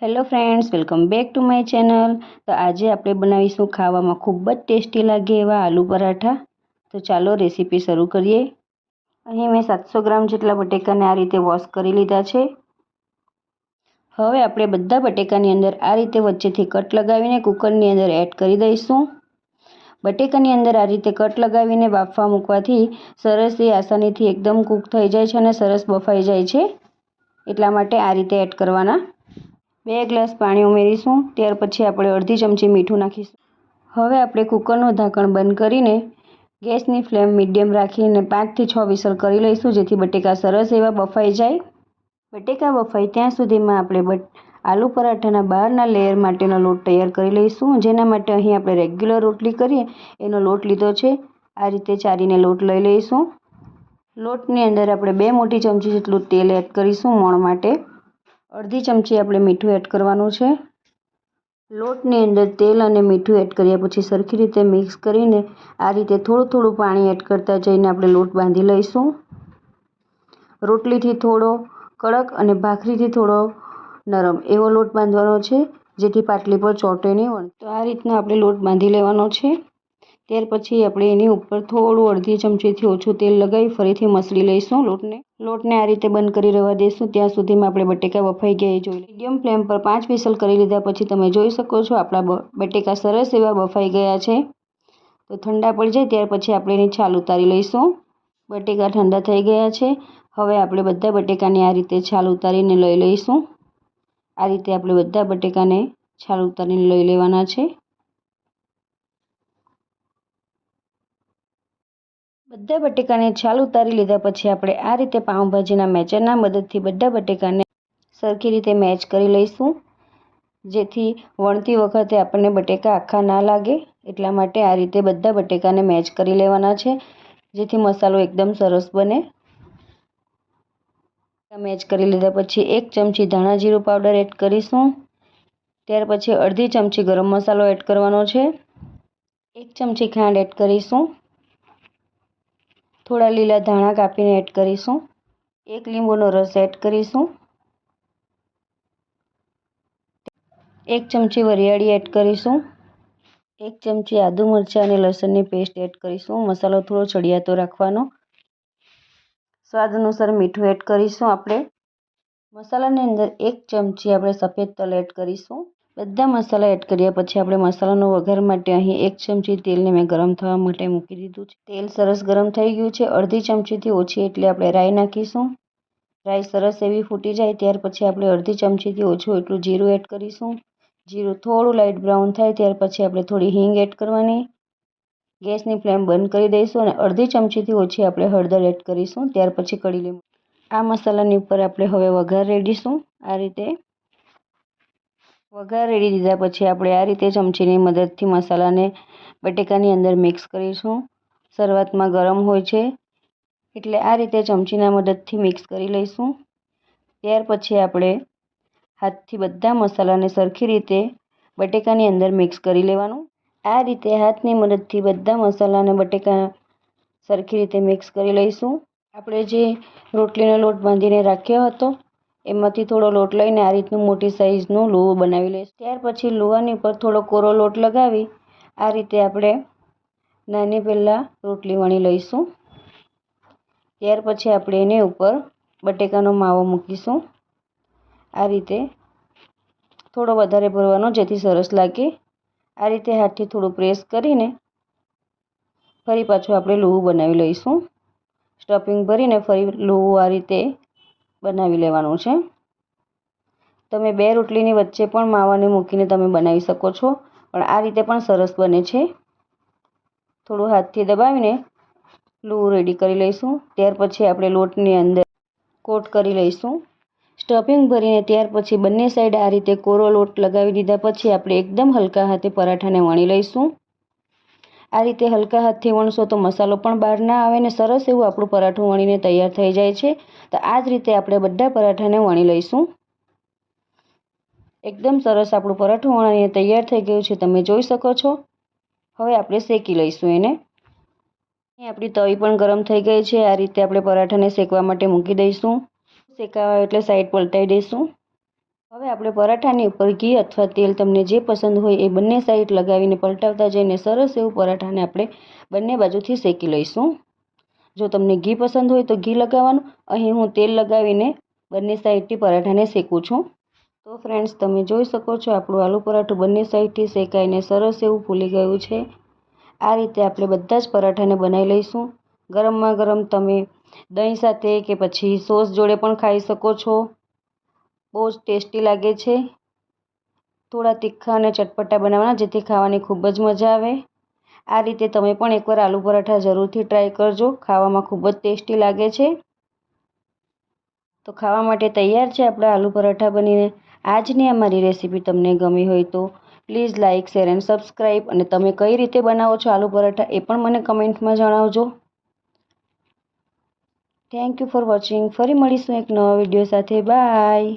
Hello friends, welcome back to my channel. તો આજે આપણે બનાવીશું ખાવામાં ખૂબ જ ટેસ્ટી લાગે એવા આલુ પરાઠા। તો ચાલો રેસીપી શરૂ કરીએ। અહીં મેં 700 ગ્રામ જેટલા બટેકાને આ રીતે વોશ કરી લીધા છે। હવે આપણે બધા બટેકાની અંદર આ રીતે વચ્ચેથી કટ લગાવીને કુકરની અંદર એડ કરી દઈશું। બટેકાની અંદર આ રીતે કટ લગાવીને બાફવા મૂકવાથી સરસ એ આસાનીથી એકદમ કૂક થઈ જાય છે અને સરસ બફાઈ જાય છે, એટલા માટે આ રીતે એડ કરવાના। 2 ગ્લાસ પાણી ઉમેરીશું, ત્યાર પછી આપણે અડધી ચમચી મીઠું નાખીશું। હવે આપણે કુકરનું ઢાંકણ બંધ કરીને ગેસની ફ્લેમ મીડિયમ રાખીને 5 થી 6 વિસલ કરી લઈશું, જેથી બટેકા સરસ એવા બફાઈ જાય। બટેકા બફાય ત્યાં સુધીમાં આપણે આલુ પરાઠાના બહારના લેયર માટેનો લોટ તૈયાર કરી લઈશું। જેના માટે અહીં આપણે રેગ્યુલર રોટલી કરીએ એનો લોટ લીધો છે। આ રીતે ચારીને લોટ લઈ લઈશું। લોટની અંદર આપણે 2 મોટી ચમચી જેટલું તેલ એડ કરીશું મોણ માટે। અડધી ચમચી આપણે મીઠું એડ કરવાનું છે। લોટની અંદર તેલ અને મીઠું એડ કર્યા પછી સરખી રીતે મિક્સ કરીને આ રીતે થોડું થોડું પાણી એડ કરતા જઈને આપણે લોટ બાંધી લઈશું। રોટલીથી થોડો કડક અને ભાખરીથી થોડો નરમ એવો લોટ બાંધવાનો છે, જેથી પાટલી પર ચોંટે નહીં। તો આ રીતનો આપણે લોટ બાંધી લેવાનો છે। ત્યાર પછી આપણે એની ઉપર થોડું અડધી ચમચીથી ઓછું તેલ લગાવી ફરીથી મસળી લઈશું લોટને આ રીતે બંધ કરી રહેવા દઈશું ત્યાં સુધીમાં આપણે બટેકા બફાઈ ગયા એ જોઈ લઈએ। મીડિયમ ફ્લેમ પર 5 વિસલ કરી લીધા પછી તમે જોઈ શકો છો આપણા બટેકા સરસ એવા બફાઈ ગયા છે। તો ઠંડા પડી જાય ત્યાર પછી આપણે એની છાલ ઉતારી લઈશું। બટેકા ઠંડા થઈ ગયા છે। હવે આપણે બધા બટેકાની આ રીતે છાલ ઉતારીને લઈ લઈશું। આ રીતે આપણે બધા બટેકાને છાલ ઉતારીને લઈ લેવાના છે। બધા બટેકાને છાલ ઉતારી લીધા પછી આપણે આ રીતે પાઉંભાજીના મેચરના મદદથી બધા બટેકાને સરખી રીતે મેચ કરી લઈશું, જેથી વણતી વખતે આપણને બટેકા આખા ના લાગે। એટલા માટે આ રીતે બધા બટેકાને મેચ કરી લેવાના છે, જેથી મસાલો એકદમ સરસ બને। મેચ કરી લીધા પછી 1 ચમચી ધાણા જીરું પાવડર એડ કરીશું। ત્યાર પછી અડધી ચમચી ગરમ મસાલો એડ કરવાનો છે। 1 ચમચી ખાંડ એડ કરીશું। થોડા લીલા ધાણા કાપીને એડ કરીશું। 1 લીંબુનો રસ એડ કરીશું। 1 ચમચી વરિયાળી એડ કરીશું। 1 ચમચી આદુ મરચાં અને લસણની પેસ્ટ એડ કરીશું। મસાલો થોડો ચડિયાતો રાખવાનો। સ્વાદ અનુસાર મીઠું એડ કરીશું। આપણે મસાલાની અંદર 1 ચમચી આપણે સફેદ તલ એડ કરીશું। બધા મસાલા એડ કર્યા પછી આપણે મસાલાનો વઘાર માટે અહીં 1 ચમચી તેલને મેં ગરમ થવા માટે મૂકી દીધું છે। તેલ સરસ ગરમ થઈ ગયું છે। અડધી ચમચીથી ઓછી એટલે આપણે રાઈ નાખીશું। રાઈ સરસ એવી ફૂટી જાય ત્યાર પછી આપણે અડધી ચમચીથી ઓછું એટલું જીરું એડ કરીશું। જીરું થોડું લાઇટ બ્રાઉન થાય ત્યાર પછી આપણે થોડી હિંગ એડ કરવાની। ગેસની ફ્લેમ બંધ કરી દઈશું અને અડધી ચમચીથી ઓછી આપણે હળદર એડ કરીશું। ત્યાર પછી કળી લીંબુ આ મસાલાની ઉપર આપણે હવે વઘાર રેડીશું। આ રીતે વઘાર રેડી દીધા પછી આપણે આ રીતે ચમચીની મદદથી મસાલાને બટેકાની અંદર મિક્સ કરીશું। શરૂઆતમાં ગરમ હોય છે એટલે આ રીતે ચમચીના મદદથી મિક્સ કરી લઈશું। ત્યાર પછી આપણે હાથથી બધા મસાલાને સરખી રીતે બટેકાની અંદર મિક્સ કરી લેવાનું। આ રીતે હાથની મદદથી બધા મસાલા અને બટેકા સરખી રીતે મિક્સ કરી લઈશું। આપણે જે રોટલીનો લોટ બાંધીને રાખ્યો હતો એમાંથી થોડો લોટ લઈને આ રીતનું મોટી સાઈઝનું લુઓ બનાવી લઈશું। ત્યાર પછી લુવાની ઉપર થોડો કોરો લોટ લગાવી આ રીતે આપણે નાની પહેલાં રોટલી વણી લઈશું। ત્યાર પછી આપણે એની ઉપર બટેકાનો માવો મૂકીશું। આ રીતે થોડો વધારે ભરવાનો જેથી સરસ લાગે। આ રીતે હાથથી થોડું પ્રેસ કરીને ફરી પાછું આપણે લુવું બનાવી લઈશું। સ્ટફિંગ ભરીને ફરી લુવું આ રીતે બનાવી લેવાનું છે। તમે 2 રોટલીની વચ્ચે પણ માવાને મૂકીને તમે બનાવી શકો છો, પણ આ રીતે પણ સરસ બને છે। થોડું હાથથી દબાવીને લુવું રેડી કરી લઈશું। ત્યાર પછી આપણે લોટની અંદર કોટ કરી લઈશું સ્ટફિંગ ભરીને। ત્યાર પછી બંને સાઈડ આ રીતે કોરો લોટ લગાવી દીધા પછી આપણે એકદમ હલકા હાથે પરાઠાને વણી લઈશું। આ રીતે હલકા હાથથી વણશો તો મસાલો પણ બહાર ના આવે ને સરસ એવું આપણું પરાઠું વણીને તૈયાર થઈ જાય છે। તો આ જ રીતે આપણે બધા પરાઠાને વણી લઈશું। એકદમ સરસ આપણું પરાઠું વણીને તૈયાર થઈ ગયું છે, તમે જોઈ શકો છો। હવે આપણે શેકી લઈશું એને। આપણી તવી પણ ગરમ થઈ ગઈ છે। આ રીતે આપણે પરાઠાને શેકવા માટે મૂકી દઈશું। શેકાવા એટલે સાઈડ પલટાઈ દઈશું। હવે આપણે પરાઠાની ઉપર ઘી અથવા તેલ તમને જે પસંદ હોય એ બંને સાઈડ લગાવીને પલટાવતા જઈને સરસ એવું પરાઠાને આપણે બંને બાજુથી શેકી લઈશું. જો તમને ઘી પસંદ હોય તો ઘી લગાવવાનું. અહીં હું તેલ લગાવીને બંને સાઈડથી પરાઠાને શેકું છું. તો ફ્રેન્ડ્સ, તમે જોઈ શકો છો આપણું આલુ પરાઠું બંને સાઈડથી શેકાઈને સરસ એવું ફૂલી ગયું છે. આ રીતે આપણે બધા જ પરાઠાને બનાવી લઈશું. ગરમમાં ગરમ તમે દહીં સાથે કે પછી સોસ જોડે પણ ખાઈ શકો છો. બહુ જ ટેસ્ટી લાગે છે. થોડા તીખા અને ચટપટા બનાવવાના, જેથી ખાવાની ખૂબ જ મજા આવે. આ રીતે તમે પણ એકવાર આલુ પરાઠા જરૂરથી ટ્રાય કરજો. ખાવામાં ખૂબ જ ટેસ્ટી લાગે છે. તો ખાવા માટે તૈયાર છે આપણા આલુ પરાઠા બનીને. આજની અમારી રેસીપી તમને ગમી હોય તો please like, share and subscribe. અને તમે કઈ રીતે બનાવો છો આલુ પરાઠા એ પણ મને કમેન્ટમાં જણાવજો. Thank you for watching. ફરી મળીશું એક નવા વિડીયો સાથે. બાય.